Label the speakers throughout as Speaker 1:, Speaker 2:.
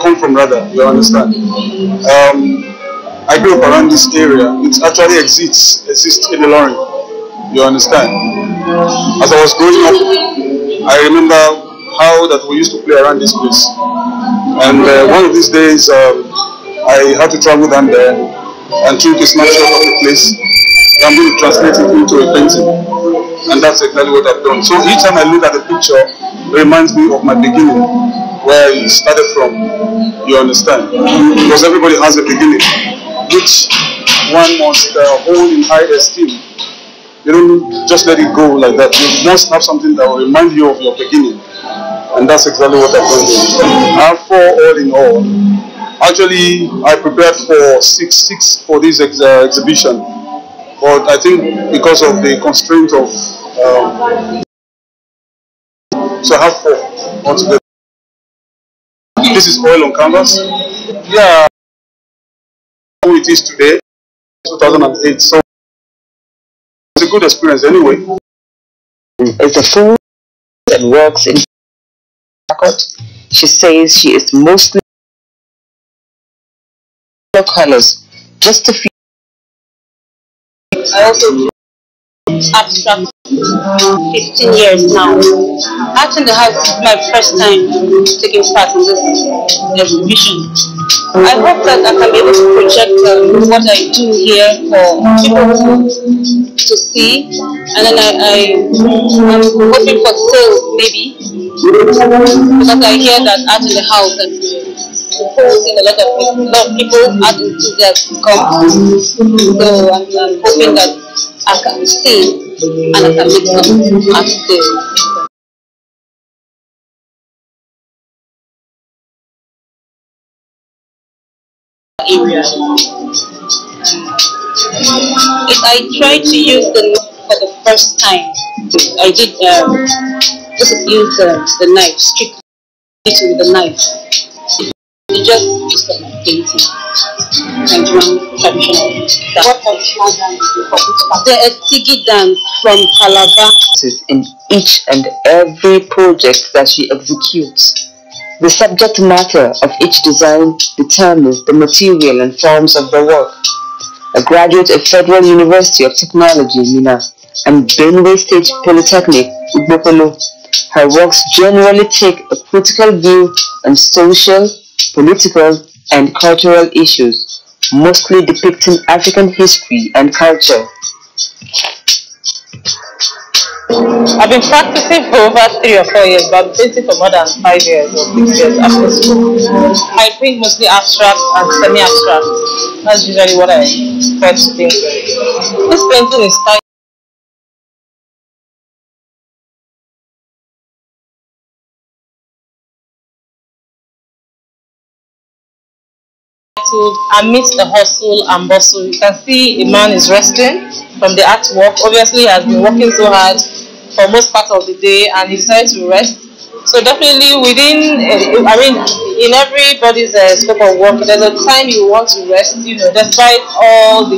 Speaker 1: come from rather, you understand. I grew up around this area. It actually exists in the Ilorin, you understand. As I was growing up, I remember how that we used to play around this place. And one of these days, I had to travel down there and took a snapshot of the place. I'm going to translate it into a painting. And that's exactly what I've done. So each time I look at the picture, it reminds me of my beginning, where it started from, you understand. Because everybody has a beginning, which one must hold in high esteem. You don't just let it go like that. You must have something that will remind you of your beginning. And that's exactly what I've done here. I have 4 all in all. Actually, I prepared for six for this exhibition. But I think because of the constraint of... so I have 4 altogether. This is oil on canvas. Yeah, it is today, 2008. So it's a good experience anyway.
Speaker 2: It's a fool that works in record. She says she is mostly colors, just a few.
Speaker 3: I also do abstract 15 years now. Art in the House is my first time taking part in this exhibition. I hope that I can be able to project what I do here for people to see, and then I'm hoping for sales maybe, because I hear that Art in the House and proposing a lot of people, art enthusiasts come. So I'm hoping that I can see and I can make some art sales. Area. If I try to use the knife for the first time, I did use the knife, strictly with the knife. It just used my painting. Nigerian traditional dance. What traditional dance? The Etigi dance from Calabar.
Speaker 2: In each and every project that she executes. The subject matter of each design determines the material and forms of the work. A graduate of Federal University of Technology, Mina, and Benue State Polytechnic, Ugbokolo, her works generally take a critical view on social, political, and cultural issues, mostly depicting African history and culture.
Speaker 3: I've been practicing for over 3 or 4 years, but I've been painting for more than 5 years or 6 years after school. I paint mostly abstract and semi-abstract. That's usually what I try to paint. This painting is titled Amidst the Hustle and Bustle. You can see a man is resting from the artwork. Obviously, he has been working so hard for most part of the day and he decided to rest. So definitely in everybody's scope of work, there's a time you want to rest, despite all the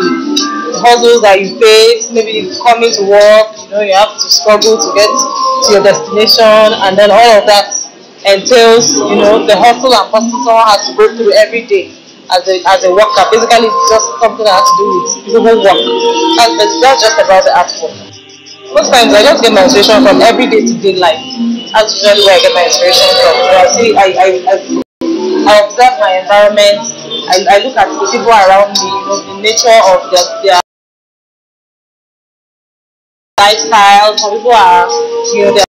Speaker 3: hustles that you face. Maybe coming to work, you have to struggle to get to your destination, and then all of that entails, the hustle and bustle someone has to go through every day as a worker. Basically, it's just something that has to do with physical work. That's just about the artwork. Most times I just get my inspiration from everyday to day life. That's usually where I get my inspiration from. So I observe my environment. I look at the people around me, the nature of their lifestyle. Some people are, they're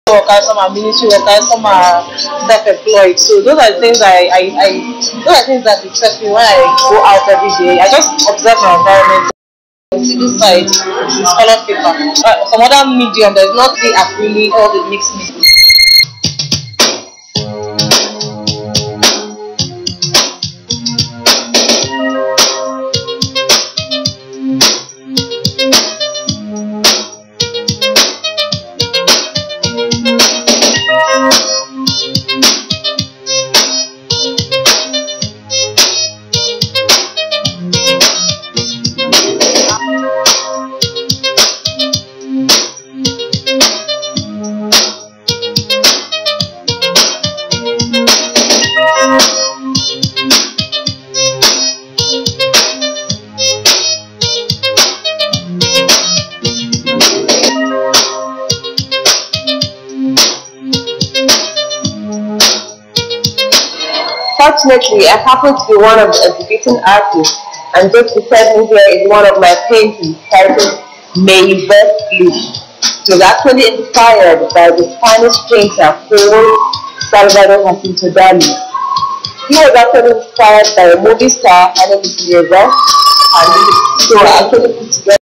Speaker 3: workers, some are military workers, some are self-employed. So those are the things those are things that interest me when I go out every day. I just observe my environment. See this side is colored paper. Some other medium, there's not the acrylic or the mixed media.
Speaker 2: Fortunately, I happen to be one of the exhibiting artists, and just beside me here is one of my paintings titled May You Best Live. It was actually inspired by the Spanish painter called Salvador Jacinto Dali. He was actually inspired by a movie star, her name is Reza, and so I actually put together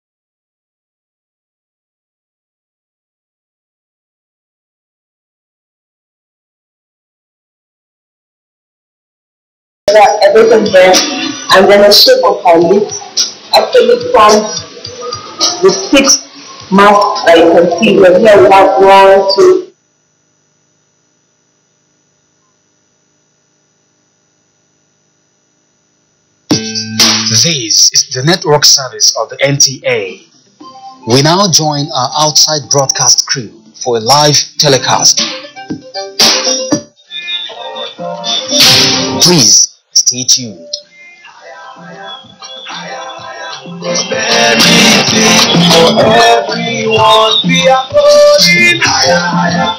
Speaker 2: everything there, and then the shape of her lips actually forms the 6 masks that you can see. Well, here we have 1, 2.
Speaker 4: This is the network service of the NTA. We now join our outside broadcast crew for a live telecast. Please stay tuned.
Speaker 5: Prosperity for everyone. We are going higher, higher,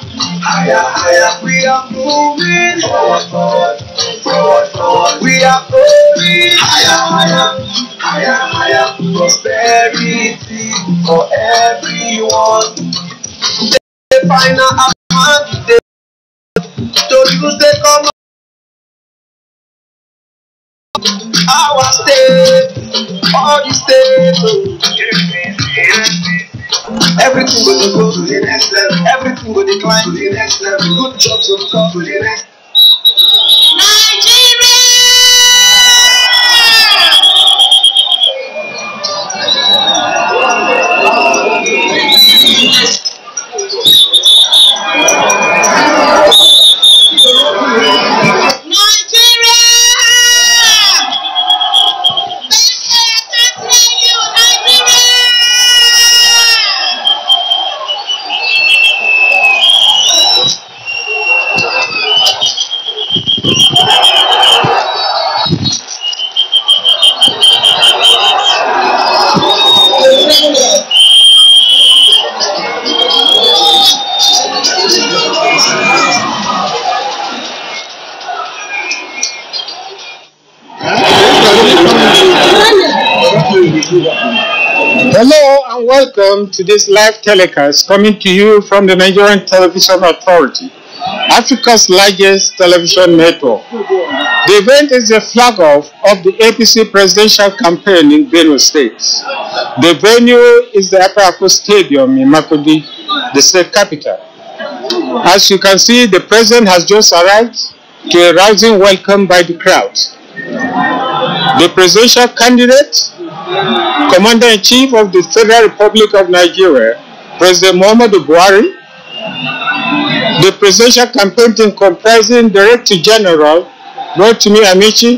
Speaker 5: higher, higher. We are moving forward, forward, forward, forward. We are going higher, higher, higher, higher. Prosperity for everyone. The final amount to use the common our state, all the states. Everything will go to the next level. Everything will decline to the next level. Good jobs will come to the next.
Speaker 6: Hello and welcome to this live telecast coming to you from the Nigerian Television Authority, Africa's largest television network. The event is the flag off of the APC Presidential Campaign in Benue State. The venue is the Upper Stadium in Makurdi, the state capital. As you can see, the president has just arrived to a rousing welcome by the crowd. The presidential candidate, Commander-in-Chief of the Federal Republic of Nigeria, President Muhammadu Buhari, the presidential campaign team comprising Director General Rotimi Amici,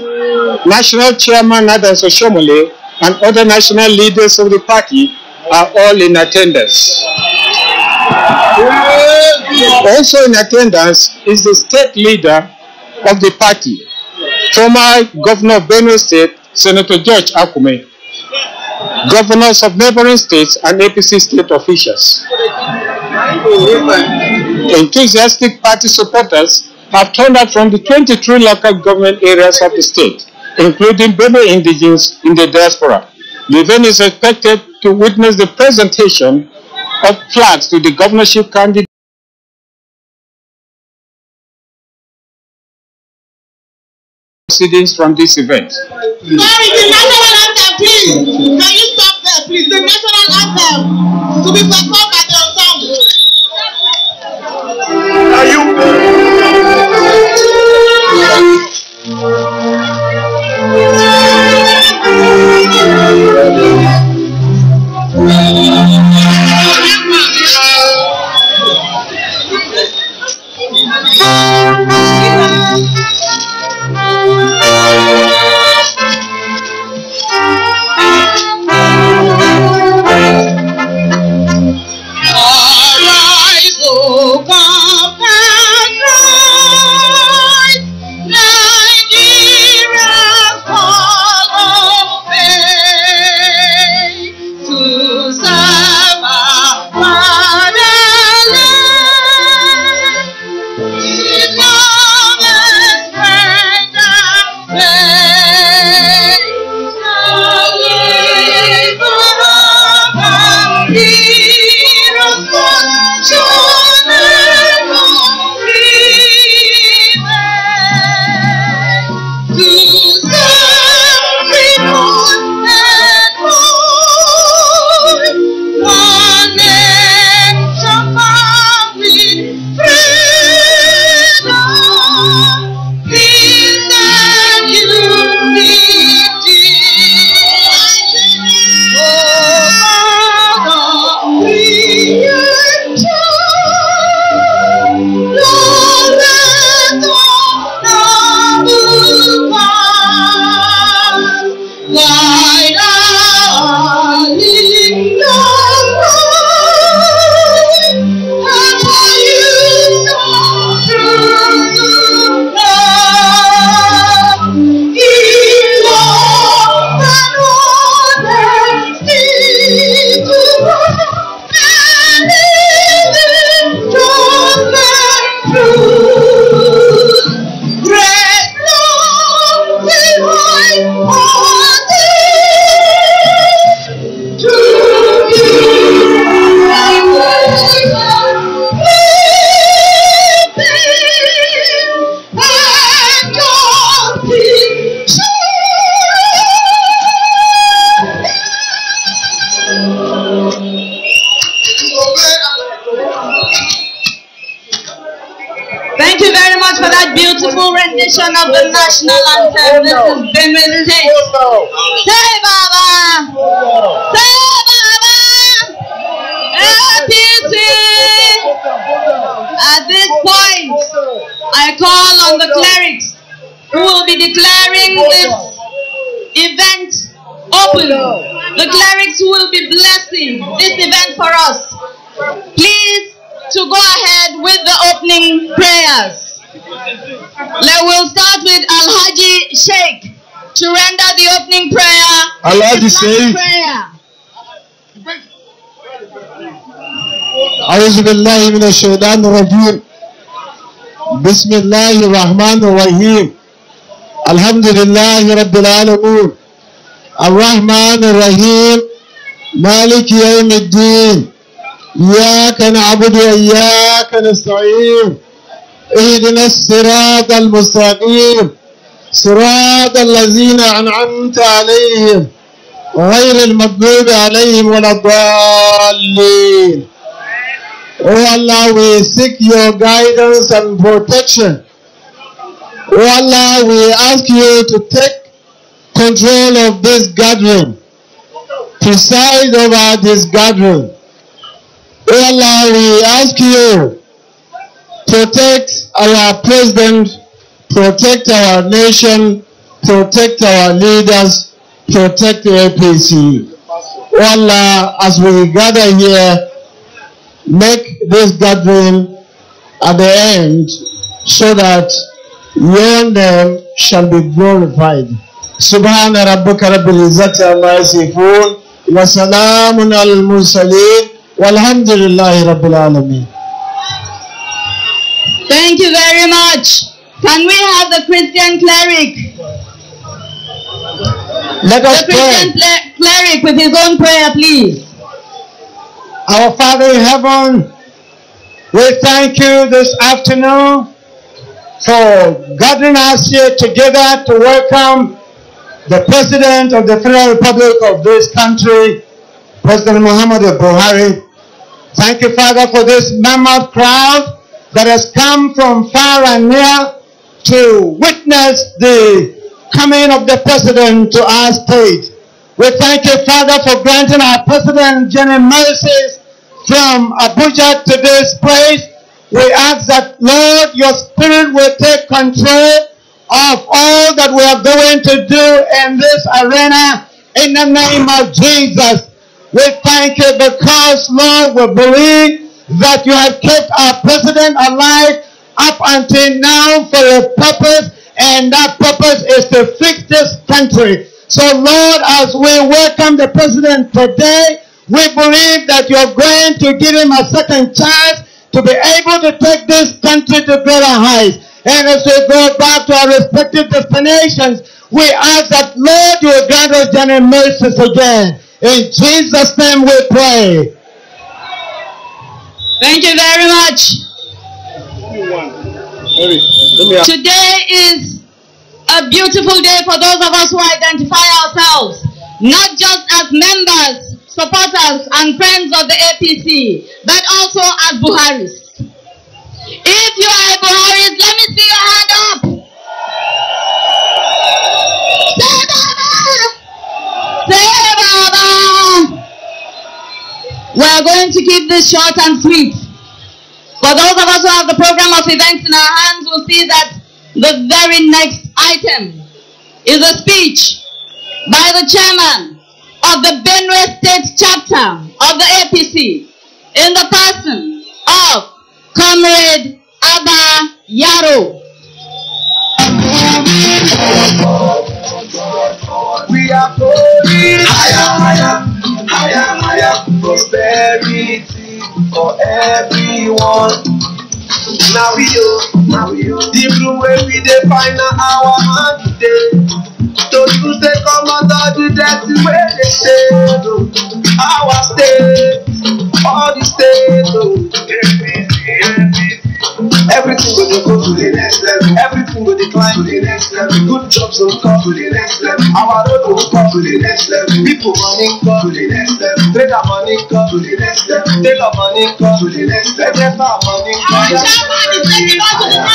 Speaker 6: National Chairman Adams Oshomole, and other national leaders of the party are all in attendance. Also in attendance is the state leader of the party, former Governor of Benue State, Senator George Akume, governors of neighboring states, and APC state officials. Enthusiastic party supporters have turned out from the 23 local government areas of the state, including Benue indigenes in the diaspora. The event is expected to witness the presentation of flags to the governorship candidate. Proceedings from this event.
Speaker 7: Sorry, the national anthem, please. Can you stop there, please? The national anthem to be performed by the ensemble.
Speaker 5: Are you?
Speaker 7: beautiful rendition of the national anthem. This is Benue State. Say Baba! Say Baba! APC! At this point, I call on the clerics who will be declaring this event open. The clerics who will be blessing this event for us. Please to go ahead with the opening prayers. We'll start with Alhaji Sheikh to render the opening prayer.
Speaker 6: Alhaji Sheikh. أعوذ بالله من الشيطان الرجيم. بسم الله الرحمن الرحيم. الحمد لله رب العالمين. الرحمن الرحيم. مالك يوم الدين. إياك نعبد وإياك نستعين. اهدنا الصراط المستقيم. صراط الذين أنعمت عليهم غير المغضوب عليهم ولا الضالين. Oh Allah, we seek your guidance and protection. Oh Allah, we ask you to take control of this gathering, preside over this gathering. Oh Allah, we ask you protect our president, protect our nation, protect our leaders, protect the APC. Oh Allah, as we gather here, make this gathering at the end so that your name shall be glorified. Subhana rabbika rabbil izzati amma yasifun wa salamun alal mursalin walhamdulillahi rabbil alamin.
Speaker 7: Thank you very much. Can we have the Christian cleric?
Speaker 6: Let us
Speaker 7: The Christian cleric with his own prayer, please.
Speaker 6: Our Father in heaven, we thank you this afternoon for gathering us here together to welcome the President of the Federal Republic of this country, President Muhammadu Buhari. Thank you, Father, for this mammoth crowd that has come from far and near to witness the coming of the President to our state. We thank you, Father, for granting our President general mercies from Abuja to this place. We ask that, Lord, your Spirit will take control of all that we are going to do in this arena in the name of Jesus. We thank you because, Lord, we believe that you have kept our President alive up until now for a purpose, and that purpose is to fix this country. So, Lord, as we welcome the President today, we believe that you're going to give him a second chance to be able to take this country to greater heights. And as we go back to our respective destinations, we ask that, Lord, you will grant us general mercies again. In Jesus' name we pray.
Speaker 7: Thank you very much. Today is a beautiful day for those of us who identify ourselves, not just as members, supporters, and friends of the APC, but also as Buharis. If you are a Buharis, let me see your hand up. Say Baba! Say Baba! We are going to keep this short and sweet. For those of us who have the program of events in our hands, will see that the very next item is a speech by the chairman of the Benue State chapter of the APC in the person of Comrade Abba Yaro.
Speaker 5: We are going higher, higher, higher, higher. Prosperity for everyone. Now we the blue way we define our hand today. To use the command of the dirty way they say, our state, all the state, everything will go to the next. next level. Everything will decline to the next level. Good jobs will come to the next level. Our road will come to the next level. People money come to the next level. Trader money come to the next level. Tailor money come to the next level. Never money come to the next level.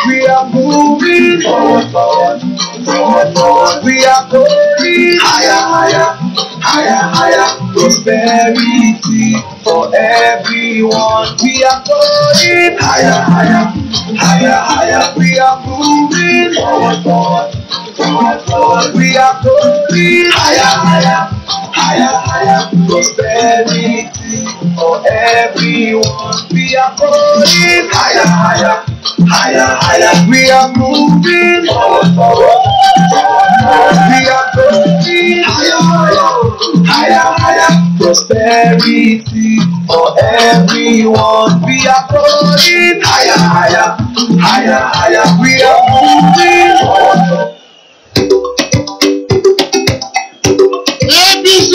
Speaker 5: We are moving forward, forward, forward, forward. We are going higher, higher, higher, higher. Prosperity for everyone. We are going higher, higher, higher, higher. We are moving forward, forward, forward, forward. We are going higher, higher, higher, higher. Prosperity for everyone. We are going higher, higher, higher, higher. We are moving forward, forward, forward, forward. We are going higher, higher, higher, higher. Prosperity for everyone. We are going higher, higher, higher, higher. We are moving forward.
Speaker 8: APC,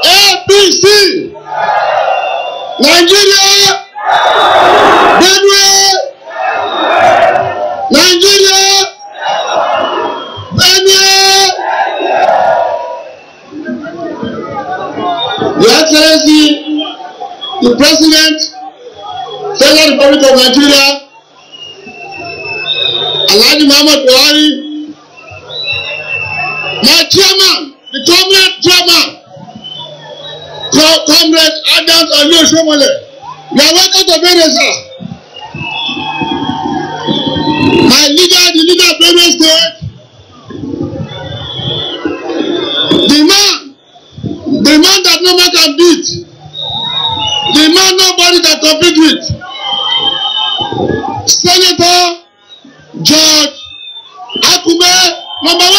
Speaker 8: APC, Nigeria, Benue, Nigeria, Benue. Your Excellency, the President, Federal Republic of Nigeria, Alhaji Muhammad Buhari, my chairman, the cabinet chairman, Comrade Adams Aliyu Shomole, you are welcome to Benue, sir. My leader, the leader of Benue State, the man that no man can beat, the man nobody can compete with, Senator George Akume, number 1.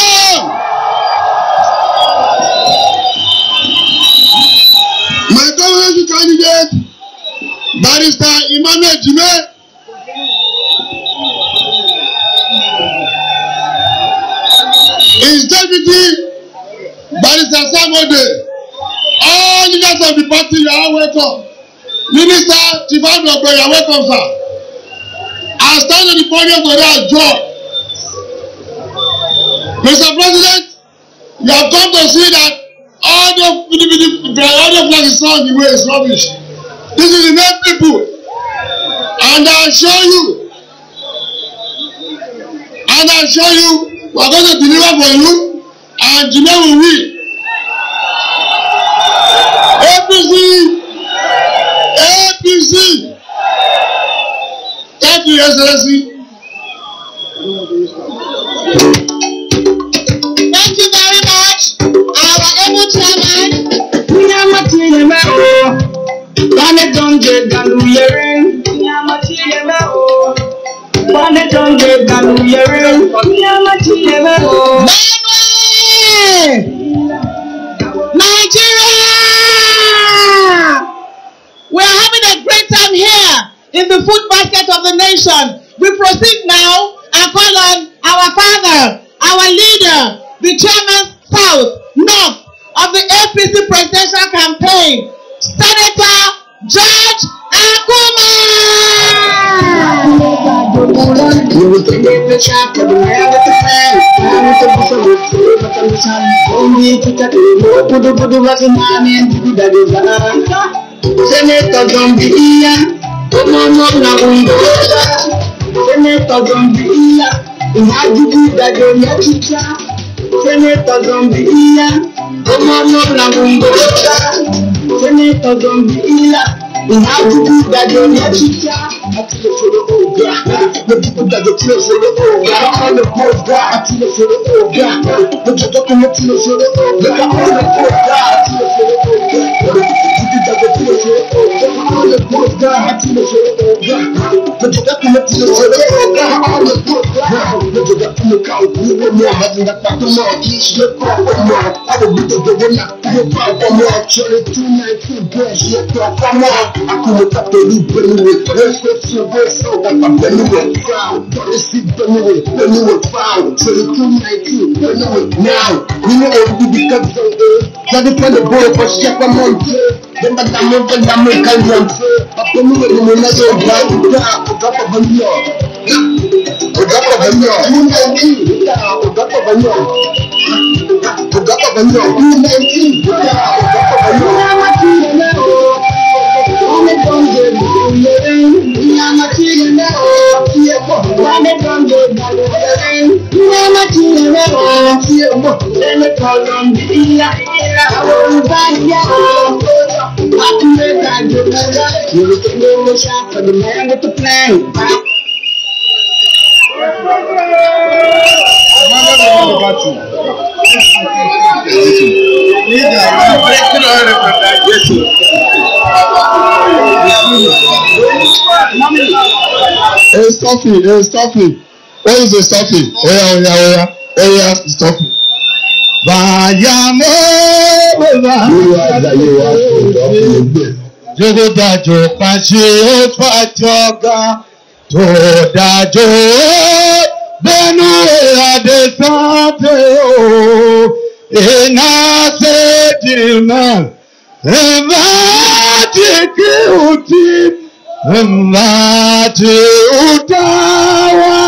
Speaker 8: My government candidate, Barrister Emmanuel Jime, his deputy, Barrister Samode. All leaders of the party, you are welcome. Minister Tifan Dogbe, you are welcome, sir. I stand on the podium today as George. Mr. President, you have come to see that all the flag is on the way is rubbish. This is the main people. And I assure you, we are going to deliver for you, and Jime will win. APC, APC. Thank you, Excellency.
Speaker 7: Thank you very much, our able chairman. We are material now. Planet don't get down hearing. We are material now. Planet don't get down hearing. We are material now. Nigeria! We are having a great time here in the food basket of the nation. We proceed now and call on our father, our leader, the chairman South, North of the APC Presidential Campaign, Senator George Akume. Senator Gambia, Senator Gambia, Imagine that you're not teacher. Senator Gambia, Senator Gambia, Imagine that you're not teacher. The people that get to know on the post God, to the document to the now, you know what we become so good. That depends on the boy for step on For the man with the plan.
Speaker 8: Hey, stop it, hey, stop it. What is the stop it? Yeah, stop it.
Speaker 9: Jogodajo pàṣẹ fàjọgà tó dájọ́ bẹ́nu ìhàdé sáfẹ́ o iná ṣèjìmọ̀ ẹ̀fà tí kí o ti ẹ̀fà tí o dá wá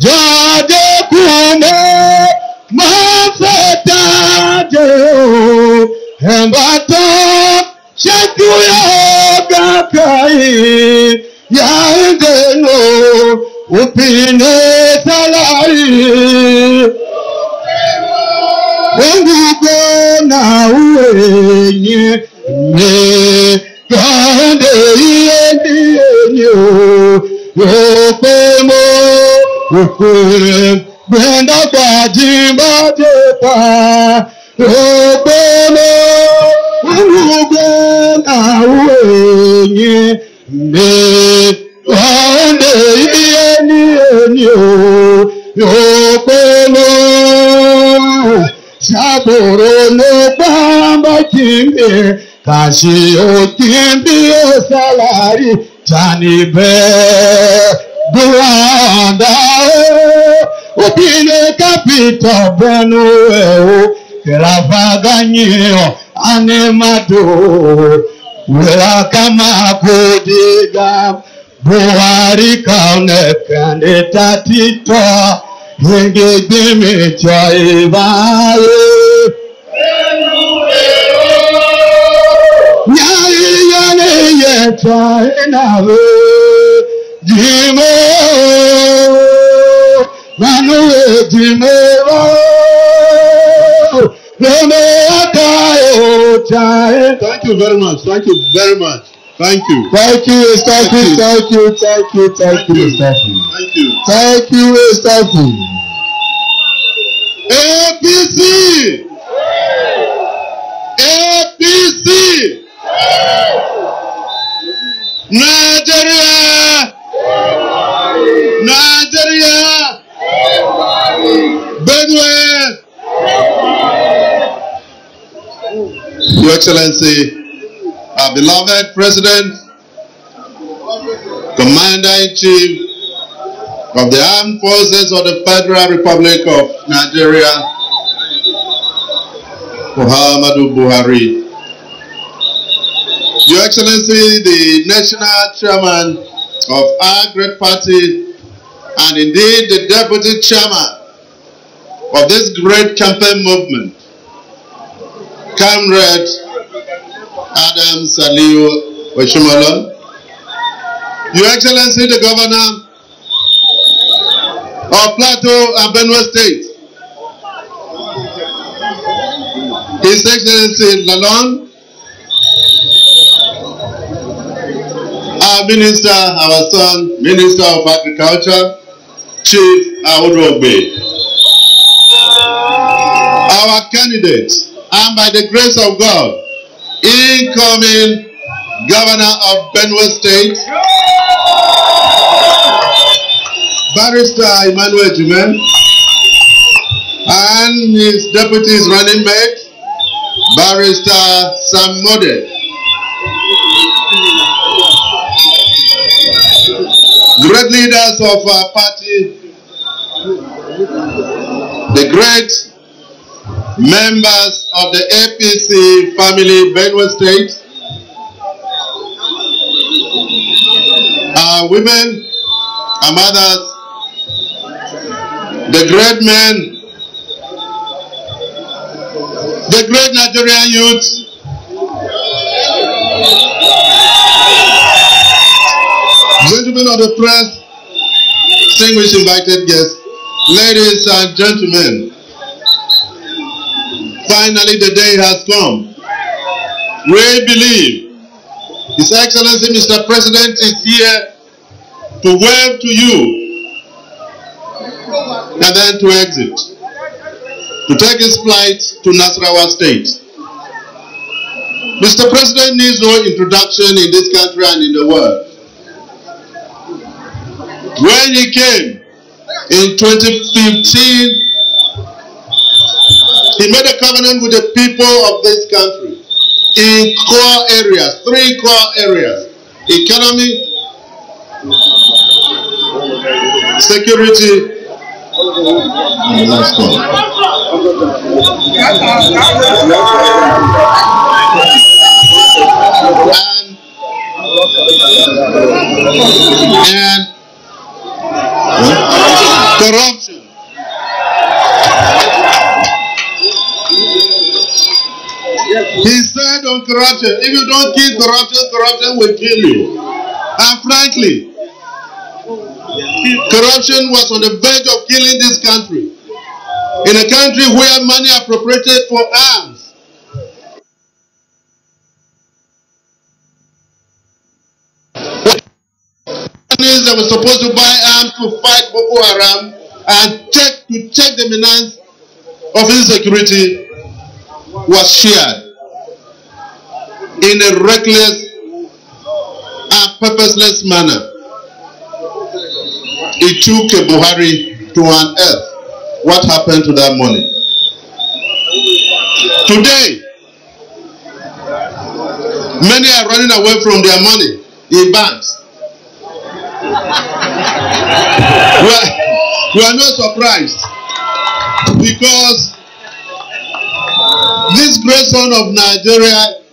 Speaker 9: jáde kúmọ̀ máa fẹ́ dájọ́ ẹ̀fà tó. Shakuya gakai ya ngeno upine salari Wengugo na uenye ne kande yenye yopemo ukure benda kajimba tepa yopemo Wengugo na uenye ne kande yenye yopemo Saboro no bamba kimbe kashi o kimbe o salari jani be duanda o pine capito benu o keravaganyo anemado wela kama kodiga buhari kaune kandeta tito Yenge deme chaivae Nyari ye chainawe Jime Manue jime Reme akayo chae.
Speaker 8: Thank you very much. Thank you very much. Thank you.
Speaker 9: Thank you, Estafi. Thank you, Estafi.
Speaker 8: Thank you.
Speaker 9: Thank you, Estafi.
Speaker 8: APC. APC. Nigeria. Nigeria. Benue. Your Excellency, our beloved President, Commander-in-Chief of the Armed Forces of the Federal Republic of Nigeria, Muhammadu Buhari. Your Excellency, the National Chairman of our great party, and indeed the Deputy Chairman of this great campaign movement, Comrade Adam Saliu Oshimolo, Your Excellency the Governor of Plateau and Benue State, His Excellency Lalong, our Minister, our son, Minister of Agriculture, Chief Audrogbe, our candidate, and by the grace of God, incoming Governor of Benue State, Barrister Emmanuel Jumen, and his deputy's running mate, Barrister Sam Mode. Great leaders of our party, the great members of the APC family Benue State, our women, our mothers, the great men, the great Nigerian youth, gentlemen of the press, distinguished invited guests, ladies and gentlemen, finally the day has come. We believe His Excellency Mr. President is here to wave to you and then to exit, to take his flight to Nasarawa State. Mr. President needs no introduction in this country and in the world. When he came in 2015, he made a covenant with the people of this country in core areas, 3 core areas: economy, security, and the last one. And corruption. He said on corruption, if you don't kill corruption, corruption will kill you. And frankly, corruption was on the verge of killing this country. In a country where money appropriated for arms that were supposed to buy arms to fight Boko Haram and check the menace of insecurity was shared in a reckless and purposeless manner. It took a Buhari to unearth what happened to that money. Today, many are running away from their money in banks. We are not surprised, because this great son of Nigeria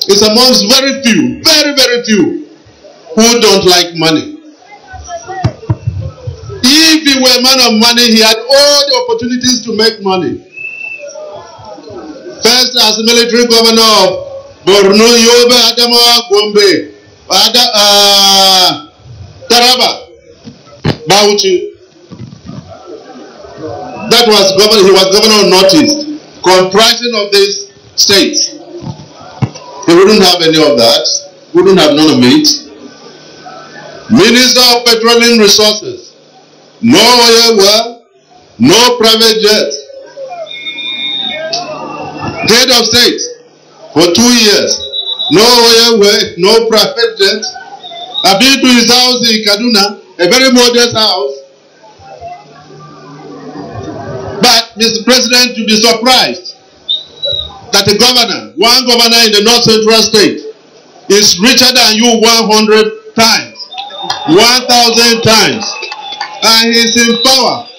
Speaker 8: is amongst very few, very few, who don't like money. If he were a man of money, he had all the opportunities to make money. First, as military governor of Borno, Yobe, Adamawa, Gombe, Taraba, Bauchi. That was governor. He was governor of Northeast, comprising of these states. He wouldn't have any of that. Wouldn't have none of it. Minister of Petroleum Resources. No oil well, no private jet. Head of state for 2 years. No oil well, no private jet. I've been to his house in Kaduna, a very modest house. But, Mr. President, you'll be surprised that a governor, one governor in the North Central State, is richer than you 100 times, 1,000 times. And he's in power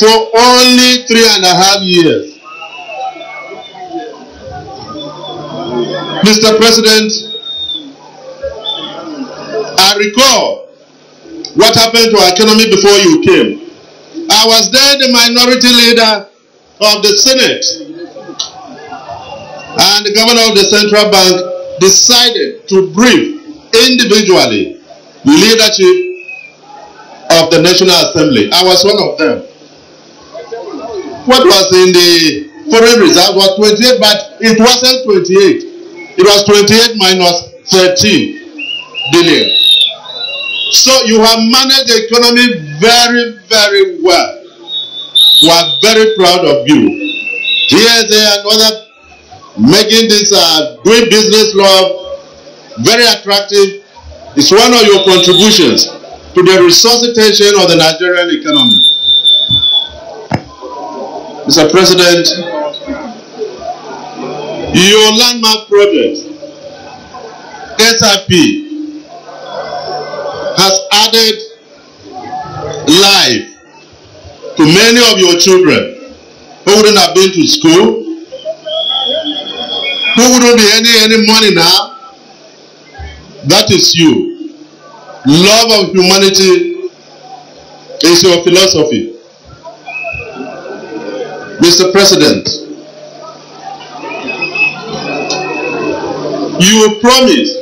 Speaker 8: for only 3.5 years. Mr. President, I recall what happened to our economy before you came. I was then the minority leader of the Senate, and the governor of the central bank decided to brief individually leadership of the National Assembly. I was one of them. What was in the foreign reserve was 28, but it wasn't 28. It was 28 minus 13 billion. So you have managed the economy very, very well. We are very proud of you. Here, there, and other making this doing business law very attractive. It's one of your contributions to the resuscitation of the Nigerian economy. Mr. President, your landmark project, SIP, has added life to many of your children who wouldn't have been to school, who wouldn't be any money now. That is you. love of humanity is your philosophy. Mr. President, you promised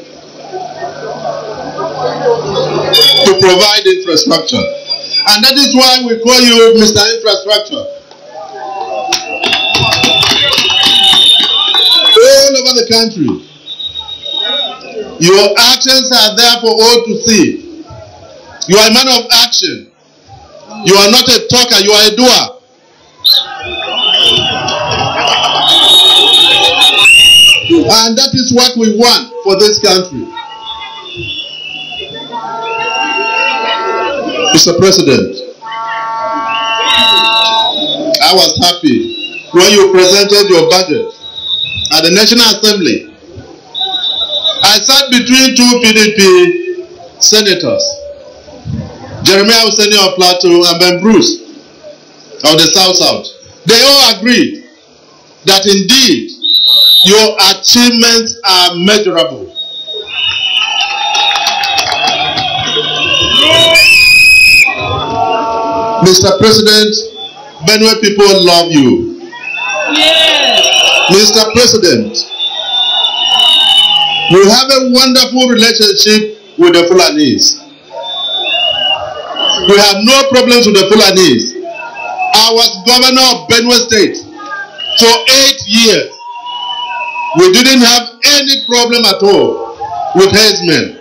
Speaker 8: to provide infrastructure, and that is why we call you Mr. Infrastructure. All over the country, your actions are there for all to see. You are a man of action. You are not a talker, you are a doer. And that is what we want for this country. Mr. President, I was happy when you presented your budget at the National Assembly. I sat between two PDP senators, Jeremiah Husseini of Plateau and Ben Bruce of the South. They all agreed that indeed your achievements are measurable. Mr. President, Benue people love you. Mr. President, we have a wonderful relationship with the Fulanese. We have no problems with the Fulanese. I was governor of Benue State for 8 years. We didn't have any problem at all with herdsmen.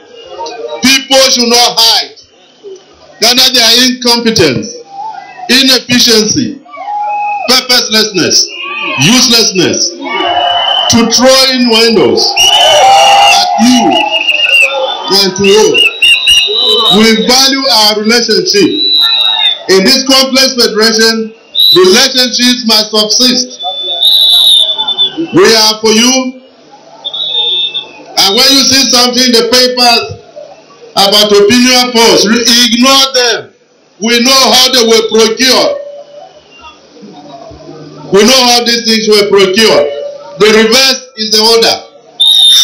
Speaker 8: People should not hide under their incompetence, inefficiency, purposelessness, uselessness, to throw innuendos at you and to all. We value our relationship. In this complex federation, relationships must subsist. We are for you. And when you see something in the papers about opinion polls, ignore them. We know how they were procured. We know how these things were procured. The reverse is the order.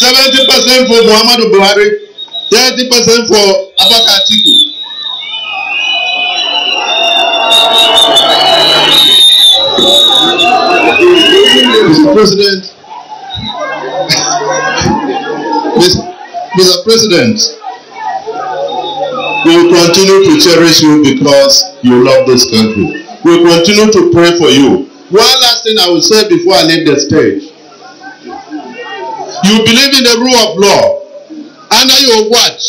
Speaker 8: 70% for Muhammadu Buhari, 30% for Abubakar Atiku. Mr. President, Mr. President, we will continue to cherish you because you love this country. We will continue to pray for you. One last thing I will say before I leave the stage. You believe in the rule of law. Under your watch,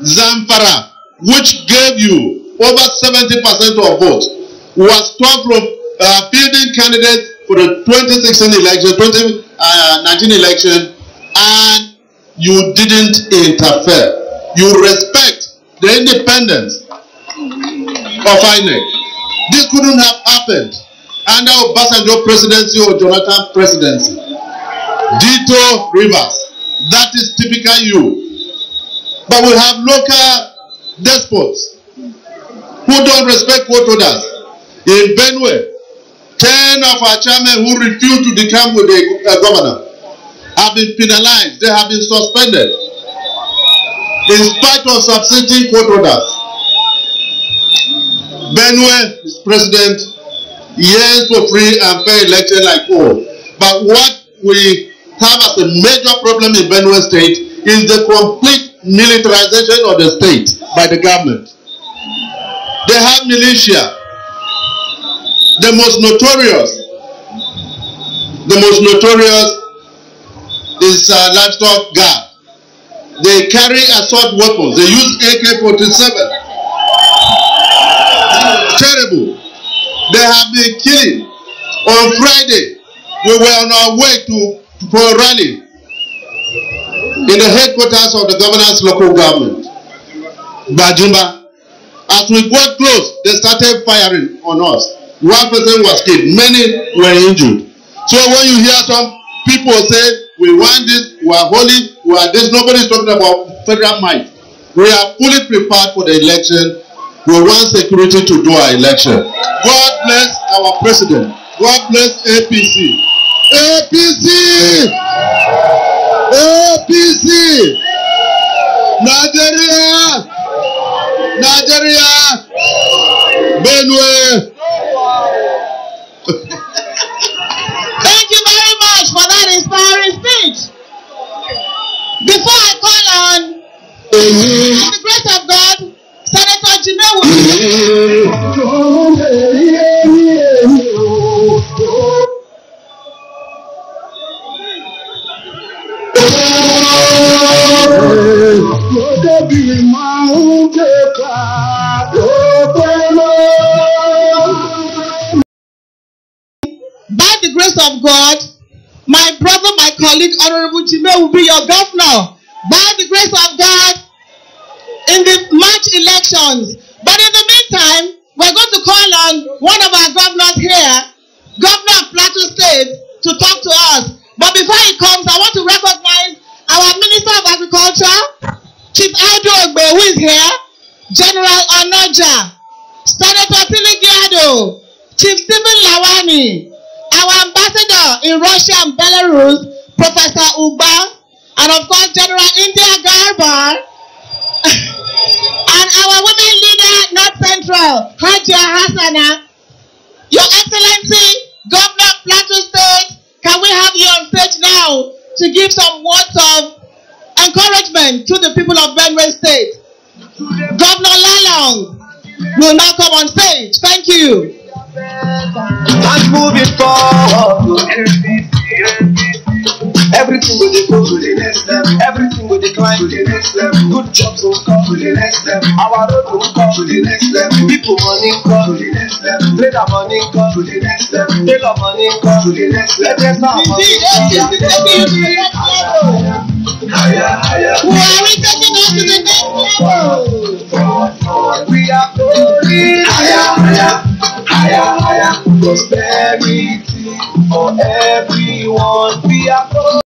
Speaker 8: Zamfara, which gave you over 70% of votes, was stopped from fielding candidates for the 2016 election, 2019 election, and you didn't interfere. You respect the independence of INEC. This couldn't have happened under Obasanjo presidency or Jonathan presidency. Dito Rivers, that is typical you. But we have local despots who don't respect court orders. In Benue, 10 of our chairmen who refused to decamp with the governor have been penalized. They have been suspended in spite of substituting court orders. Benue, Mr. President, yearns for free and fair election like all. But what we have as a major problem in Benue State is the complete militarization of the state by the government. They have militia. The most notorious is livestock guard. They carry assault weapons. They use AK-47. Terrible. They have been killing. On Friday, we were on our way for a rally in the headquarters of the governor's local government, Bajumba. As we got close, they started firing on us. One person was killed. Many were injured. So when you hear some people say, we want this, we are holy, we are this, nobody is talking about federal might. We are fully prepared for the election. We want security to do our election. God bless our president. God bless APC. APC! APC! Nigeria. Nigeria. Benue.
Speaker 7: Thank you very much for that inspiring speech. Before I call on, by the grace of God, Senator Jimewu. By the grace of God, my brother, my colleague, Honorable Jimewu will be your governor. By the grace of God, in the March elections. But in the meantime, we're going to call on one of our governors here, Governor of Plateau State, to talk to us. But before he comes, I want to recognize our Minister of Agriculture, Chief Audu Ogbe, who is here, General Onoja, Senator Tiligiado, Chief Stephen Lawani, our ambassador in Russia and Belarus, Professor Uba, and of course General India Garba, and our women leader, North Central, Hajia Hassana. Your Excellency, Governor of Plateau State, can we have you on stage now to give some words of encouragement to the people of Benue State? Governor Lalong will now come on stage. Thank you.
Speaker 5: And moving forward, everything will go to the next level. Everything will decline to the next level. Good jobs will come to the next level. Our road will come to the next level. People money come to the next level. Trader money come to the next level. Tailor money come to the next level. Let's start money come to the next level. Higher, higher.
Speaker 7: Who are we taking us to the next level?
Speaker 5: Forward, we are going higher, higher, higher, higher. Prosperity for everyone. We are going.